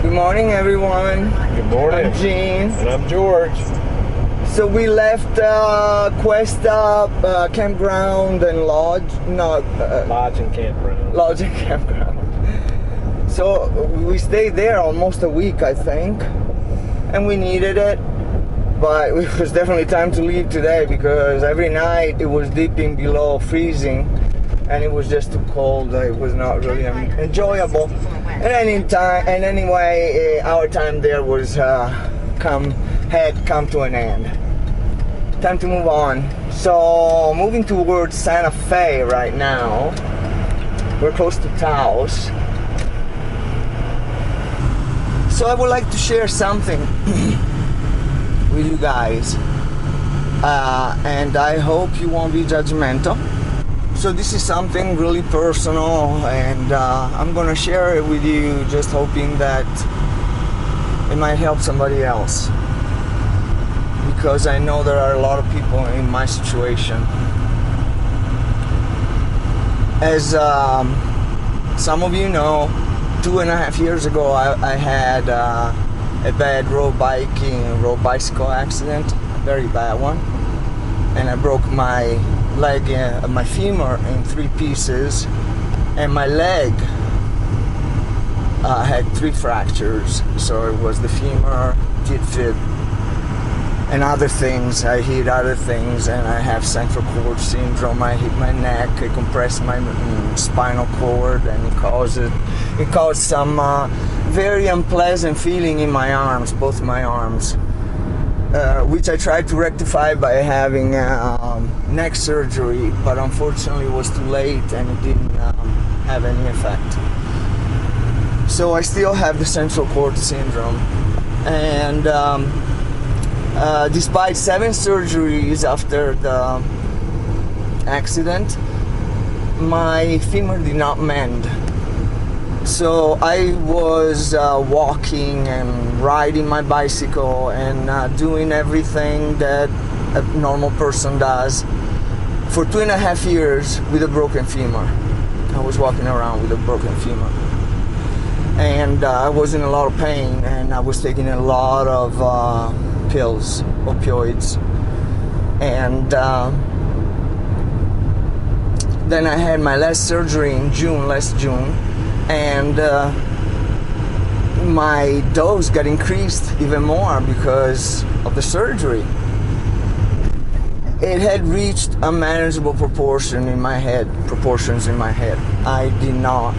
Good morning, everyone. Good morning. I'm Gene. And I'm George. So we left Cuesta Campground and Lodge. Lodge and campground. Lodge and Campground. So we stayed there almost a week, I think, and we needed it. But it was definitely time to leave today because every night it was dipping below freezing, and it was just too cold. It was not really enjoyable. And anyway, our time there was had come to an end. Time to move on. So moving towards Santa Fe right now. We're close to Taos. So I would like to share something with you guys, and I hope you won't be judgmental. So this is something really personal, and I'm gonna share it with you, just hoping that it might help somebody else, because I know there are a lot of people in my situation. As some of you know, 2.5 years ago I had a bad road bicycle accident, a very bad one, and I broke my leg, my femur in 3 pieces, and my leg had 3 fractures. So it was the femur, tib, and other things. I hit other things, and I have central cord syndrome. I hit my neck, I compressed my spinal cord, and it caused some very unpleasant feeling in my arms, both my arms, which I tried to rectify by having neck surgery, but unfortunately it was too late and it didn't have any effect. So I still have the central cord syndrome, and despite 7 surgeries after the accident, my femur did not mend. So I was walking and riding my bicycle and doing everything that a normal person does for 2.5 years with a broken femur. I was walking around with a broken femur, and I was in a lot of pain, and I was taking a lot of pills, opioids, and then I had my last surgery in last June, and my dose got increased even more because of the surgery. It had reached unmanageable proportions in my head. I did not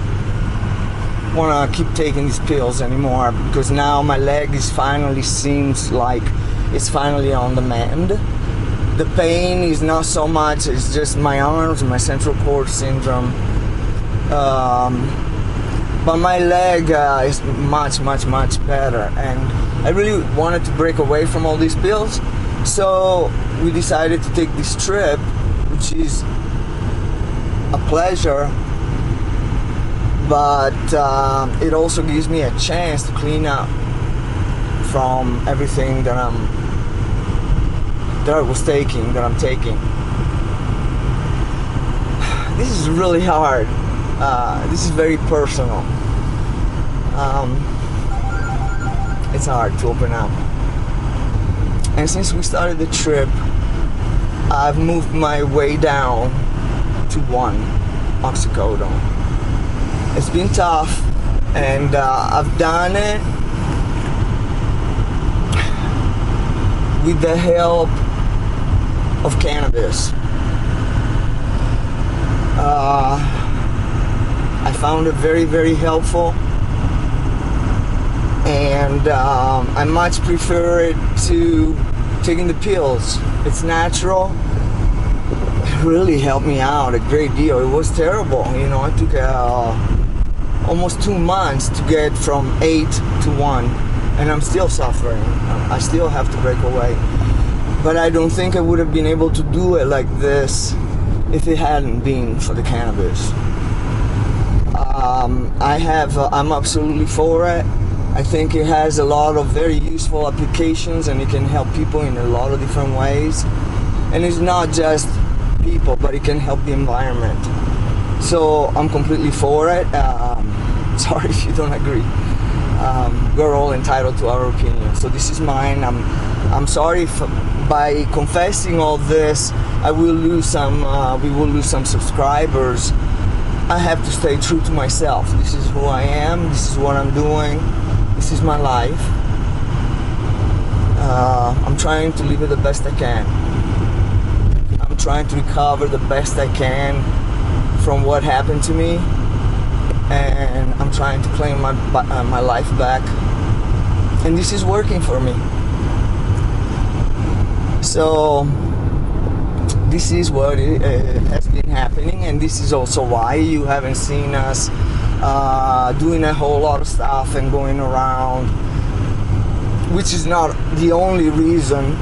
want to keep taking these pills anymore, because now my leg seems like it's finally on the mend. The pain is not so much, it's just my arms, my central cord syndrome. But my leg is much better, and I really wanted to break away from all these pills. So we decided to take this trip, which is a pleasure, but it also gives me a chance to clean up from everything that I'm taking. This is really hard. This is very personal. It's hard to open up. And since we started the trip, I've moved my way down to 1 oxycodone. It's been tough, and I've done it with the help of cannabis. I found it very helpful, and I much prefer it to taking the pills. It's natural. It really helped me out a great deal. It was terrible, I took almost 2 months to get from 8 to 1, and I'm still suffering. I still have to break away, but I don't think I would have been able to do it like this if it hadn't been for the cannabis. I'm absolutely for it. I think it has a lot of very useful applications, and it can help people in a lot of different ways. And it's not just people, but it can help the environment. So I'm completely for it. Sorry if you don't agree. we're all entitled to our opinion. So this is mine. I'm sorry if by confessing all this, I will lose some. We will lose some subscribers. I have to stay true to myself. This is who I am. This is what I'm doing. This is my life. I'm trying to live it the best I can. I'm trying to recover the best I can from what happened to me, and I'm trying to claim my life back. And this is working for me. So this is what has been happening, and this is also why you haven't seen us doing a whole lot of stuff and going around, which is not the only reason.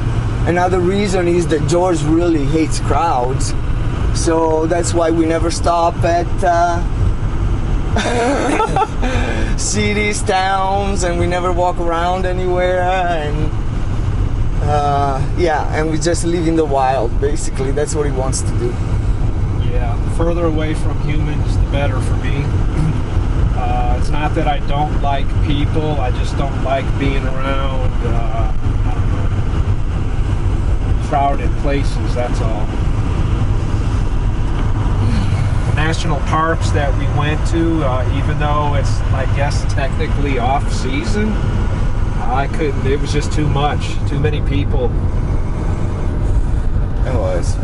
Another reason is that George really hates crowds, so that's why we never stop at cities, towns, and we never walk around anywhere, and and we just live in the wild. Basically, that's what he wants to do. Yeah, the further away from humans, the better for me. It's not that I don't like people, I just don't like being around, I don't know, crowded places, that's all. National parks that we went to, even though it's, I guess, technically off season, I couldn't, it was just too much, too many people. It was.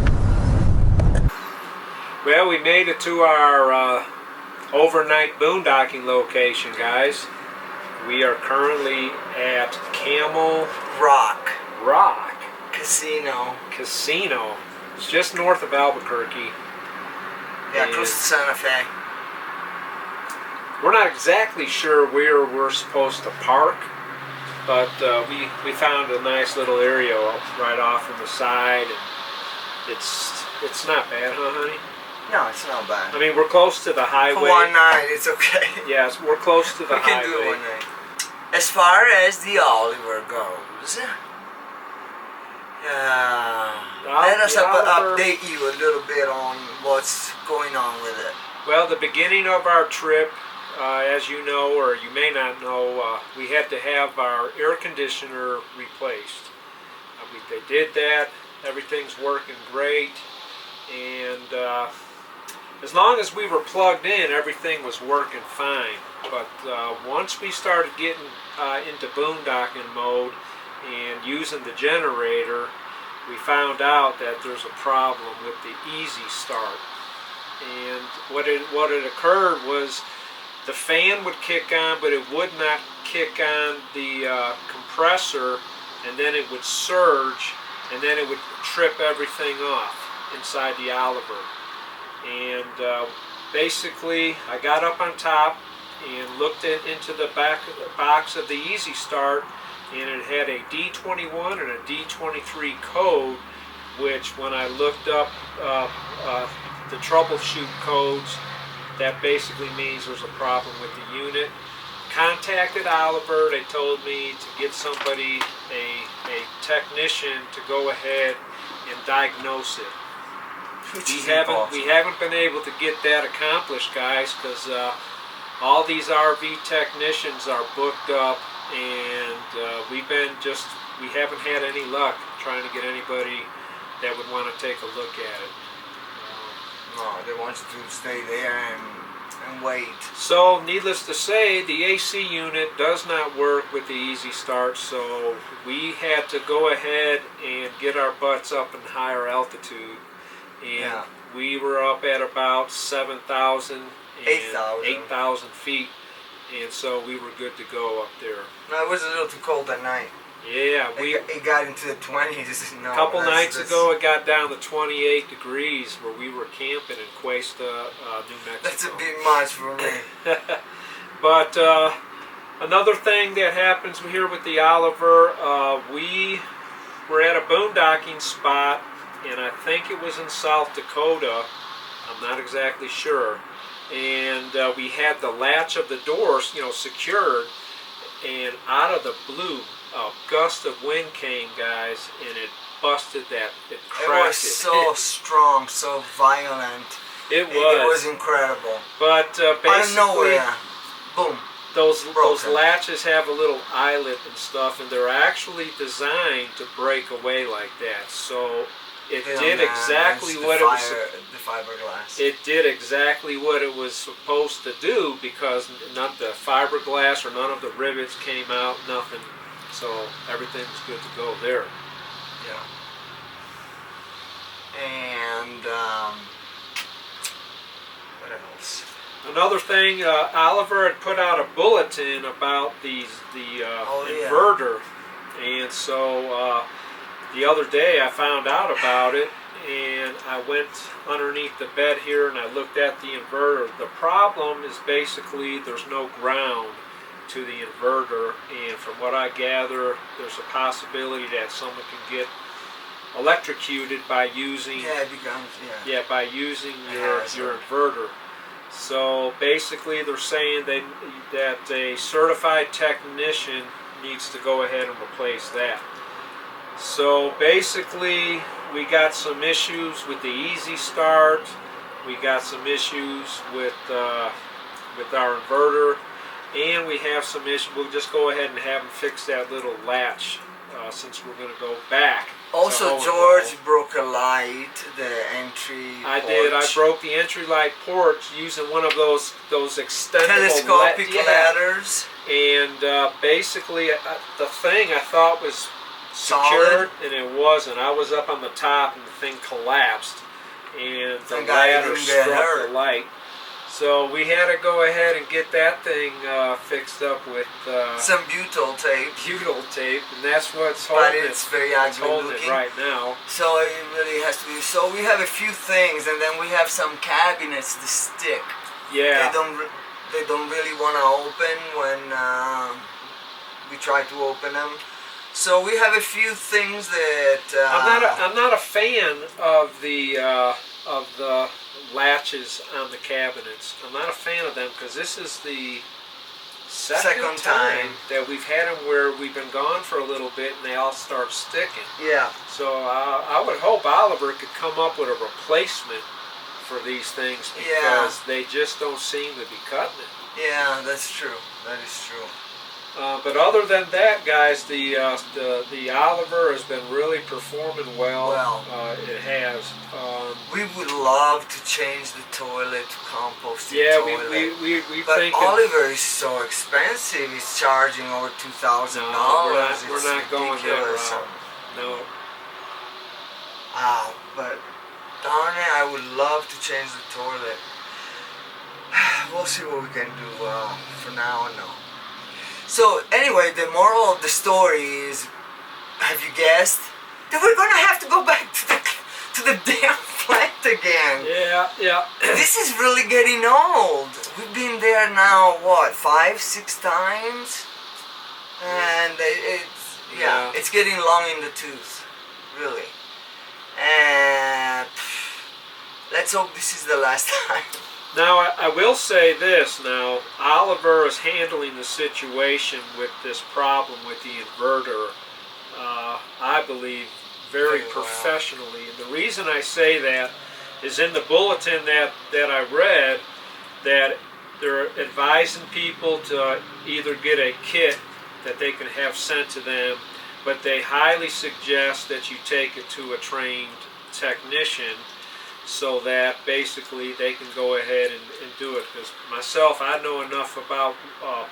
Well, we made it to our overnight boondocking location, guys. We are currently at Camel Rock Casino. Casino. It's just north of Albuquerque. Yeah, close to Santa Fe. We're not exactly sure where we're supposed to park, but we found a nice little area right off on the side, and it's not bad, huh, honey? No, it's not bad. I mean, we're close to the highway. For one night, it's okay. Yes, we're close to the highway. We can do it one night. As far as the Oliver goes, let us update you a little bit on what's going on with it. Well, the beginning of our trip, as you know, or you may not know, we had to have our air conditioner replaced. They did that. Everything's working great, and as long as we were plugged in, everything was working fine. But once we started getting into boondocking mode and using the generator, we found out that there's a problem with the Easy Start. And what had occurred was the fan would kick on, but it would not kick on the compressor, and then it would surge, and then it would trip everything off inside the Oliver. And basically, I got up on top and looked into the back of the box of the Easy Start, and it had a D21 and a D23 code, which when I looked up the troubleshoot codes, that basically means there's a problem with the unit. Contacted Oliver. They told me to get somebody, a technician, to go ahead and diagnose it. We haven't been able to get that accomplished, guys, because all these RV technicians are booked up, and we haven't had any luck trying to get anybody that would want to take a look at it. No, they want you to stay there and wait. So, needless to say, the AC unit does not work with the Easy Start, so we had to go ahead and get our butts up in higher altitude. And we were up at about 7,000 8,000 feet, and so we were good to go up there. No, it was a little too cold at night. Yeah, it got into the 20s. A couple nights ago, it got down to 28 degrees where we were camping in Cuesta, New Mexico. That's a bit much for me. But another thing that happens here with the Oliver, we were at a boondocking spot, and I think it was in South Dakota. I'm not exactly sure. And we had the latch of the doors, secured, and out of the blue, a gust of wind came, guys, and it busted that. It cracked it. It was so strong, so violent. It was. It was incredible. But basically, out of nowhere, boom. those broken. latches have a little eyelet and stuff, and they're actually designed to break away like that. So it They did don't exactly manage what the fiberglass. it did exactly what it was supposed to do, because not the fiberglass or none of the rivets came out, nothing. So everything's good to go there. Yeah. And what else? Another thing, Oliver had put out a bulletin about the yeah. inverter, and so the other day I found out about it, and I went underneath the bed here and I looked at the inverter. The problem is basically there's no ground to the inverter, and from what I gather, there's a possibility that someone can get electrocuted by using Yeah, it becomes by using Yeah, your inverter. So basically, they're saying that a certified technician needs to go ahead and replace that. So basically, we got some issues with the Easy Start. We got some issues with our inverter, and we have some issues. We'll just go ahead and have them fix that little latch since we're going to go back. Also, George broke a light, the entry I porch. did. I broke the entry light porch using one of those extendable Telescopic ladders. And basically, the thing I thought was Solid. secured, and it wasn't. I was up on the top, and the thing collapsed, and the ladder struck the light. So we had to go ahead and get that thing fixed up with some butyl tape. Butyl tape, and that's what's holding But it's it. very It's ugly holding looking. it right now. So it really has to be. So we have a few things, and then we have some cabinets that stick. Yeah. They don't really want to open when we try to open them. So we have a few things that I'm not a fan of the latches on the cabinets. I'm not a fan of them because this is the second time that we've had them where we've been gone for a little bit and they all start sticking. Yeah. So I would hope Oliver could come up with a replacement for these things, because they just don't seem to be cutting it. Yeah, that's true. That is true. But other than that, guys, the Oliver has been really performing well. It has. We would love to change the toilet to composting toilet. we but think Oliver is so expensive. He's charging over $2,000. We're not going that route. No. But darn it, I would love to change the toilet. We'll see what we can do. For now, no. So anyway, the moral of the story is, have you guessed that we're gonna have to go back to the damn plant again? Yeah. This is really getting old. We've been there now, what, 5-6 times? And it's getting long in the tooth, really. And let's hope this is the last time. Now, I will say this. Now, Oliver is handling the situation with this problem with the inverter, I believe, very professionally. And the reason I say that is in the bulletin that I read, that they're advising people to either get a kit that they can have sent to them, but they highly suggest that you take it to a trained technician, so that basically they can go ahead and do it. Because myself, I know enough about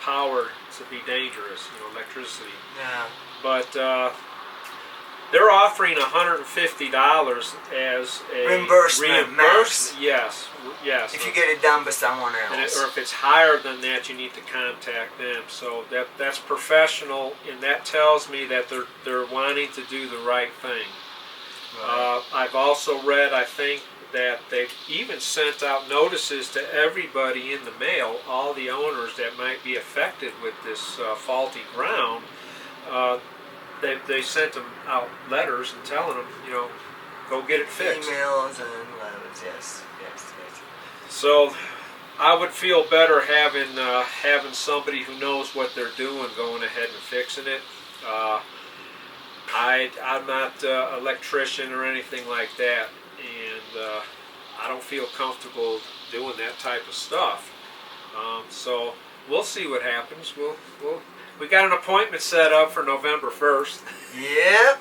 power to be dangerous, electricity. Yeah. But they're offering $150 as a reimbursement. Max. Yes. If you get it done by someone else. Or if it's higher than that, you need to contact them. So that's professional, and that tells me that they're wanting to do the right thing. Right. I've also read, I think, that they've even sent out notices to everybody in the mail, all the owners that might be affected with this faulty ground. They sent them out letters and telling them, go get it fixed. Emails and letters, yes. So I would feel better having somebody who knows what they're doing going ahead and fixing it. I'm not an electrician or anything like that, and I don't feel comfortable doing that type of stuff. So we'll see what happens. We got an appointment set up for November 1st. Yep.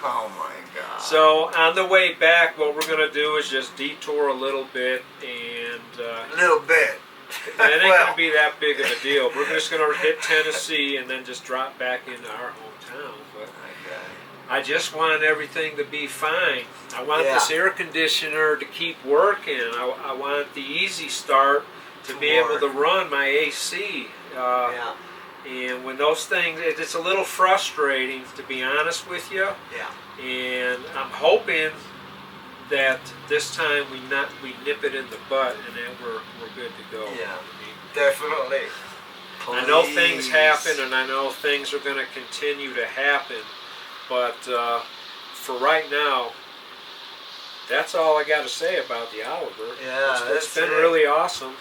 Oh my God. So on the way back, what we're going to do is just detour a little bit, and A little bit. it ain't going to be that big of a deal. We're just going to hit Tennessee and then just drop back into our hometown. But I just want everything to be fine. I want this air conditioner to keep working. I want the Easy Start to be able to run my AC. And when those things, it's a little frustrating, to be honest with you. Yeah. And I'm hoping that this time we nip it in the butt and that we're good to go. Yeah. I mean, Definitely. I know things happen, and I know things are going to continue to happen, but for right now, that's all I got to say about the Oliver. Yeah, it's been really awesome.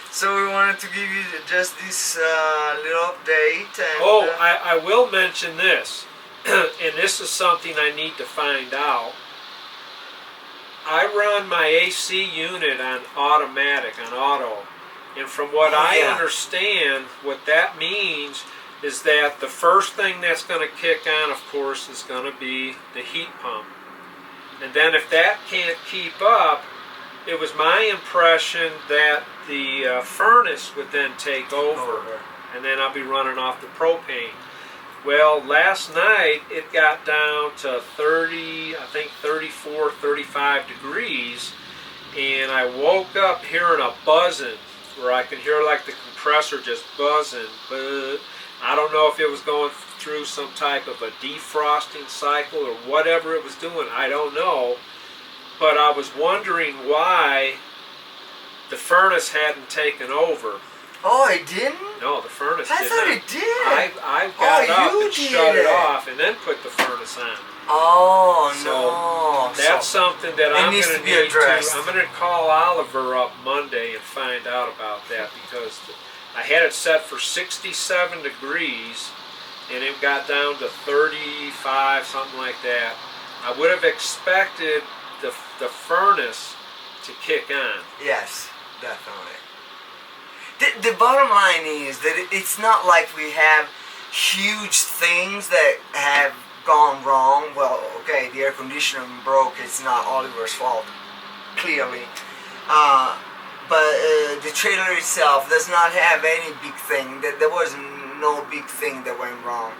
So we wanted to give you just this little update. And, I will mention this, and this is something I need to find out. I run my AC unit on automatic, on auto. And from what I understand, what that means is that the first thing that's going to kick on, of course, is going to be the heat pump. And then if that can't keep up, it was my impression that the furnace would then take over. And then I'll be running off the propane. Well, last night it got down to 34, 35 degrees. And I woke up hearing a buzzing, where I could hear like the compressor just buzzing, but I don't know if it was going through some type of a defrosting cycle or whatever it was doing. I don't know, but I was wondering why the furnace hadn't taken over. Oh, it didn't? No, the furnace I did thought not. it did. I got up you and did shut it it. off and then put the furnace on. Oh, So no. that's something that I'm going to need addressed. to. I'm going to call Oliver up Monday and find out about that, because I had it set for 67 degrees and it got down to 35, something like that. I would have expected the furnace to kick on. Yes, definitely. The bottom line is that it's not like we have huge things that have gone wrong. Well, okay, the air conditioner broke. It's not Oliver's fault, clearly. But the trailer itself does not have any big thing. There was no big thing that went wrong.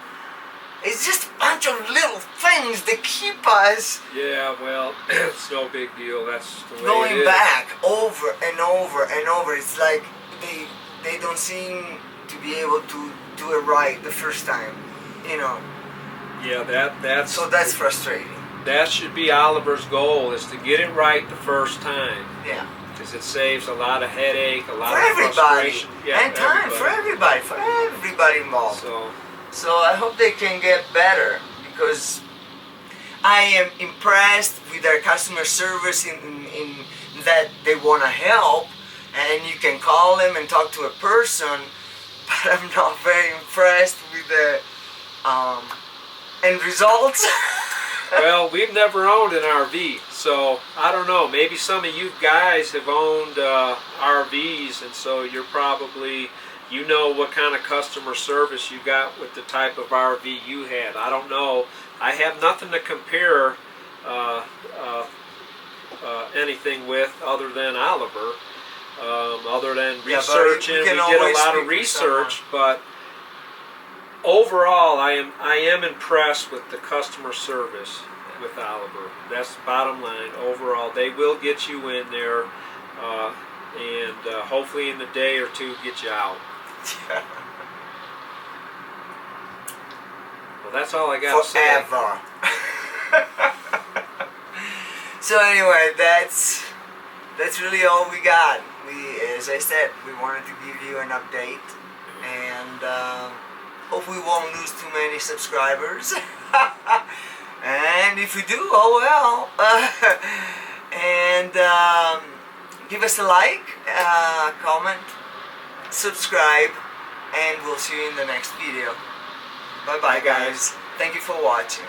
It's just a bunch of little things that keep us well, it's no big deal. That's the way going it is. back over and over and over. It's like they don't seem to be able to do it right the first time, Yeah, that's So that's frustrating. That should be Oliver's goal, is to get it right the first time. Yeah. Because it saves a lot of headache, a lot For of everybody. frustration. And time for everybody involved. So I hope they can get better, because I am impressed with their customer service in that they want to help, and you can call them and talk to a person, but I'm not very impressed with the end results. well, we've never owned an RV, so I don't know. Maybe some of you guys have owned RVs, and so you're probably, what kind of customer service you got with the type of RV you had. I don't know. I have nothing to compare anything with other than Oliver, other than researching. We did a lot of research, but overall, I am impressed with the customer service with Oliver. That's the bottom line. Overall, they will get you in there, and hopefully in a day or two get you out. Well, that's all I got to say. Forever. So anyway, that's really all we got. As I said, we wanted to give you an update, and hope we won't lose too many subscribers. And if we do, oh well. And give us a like, comment, subscribe, and we'll see you in the next video. Bye bye, guys. Thank you for watching.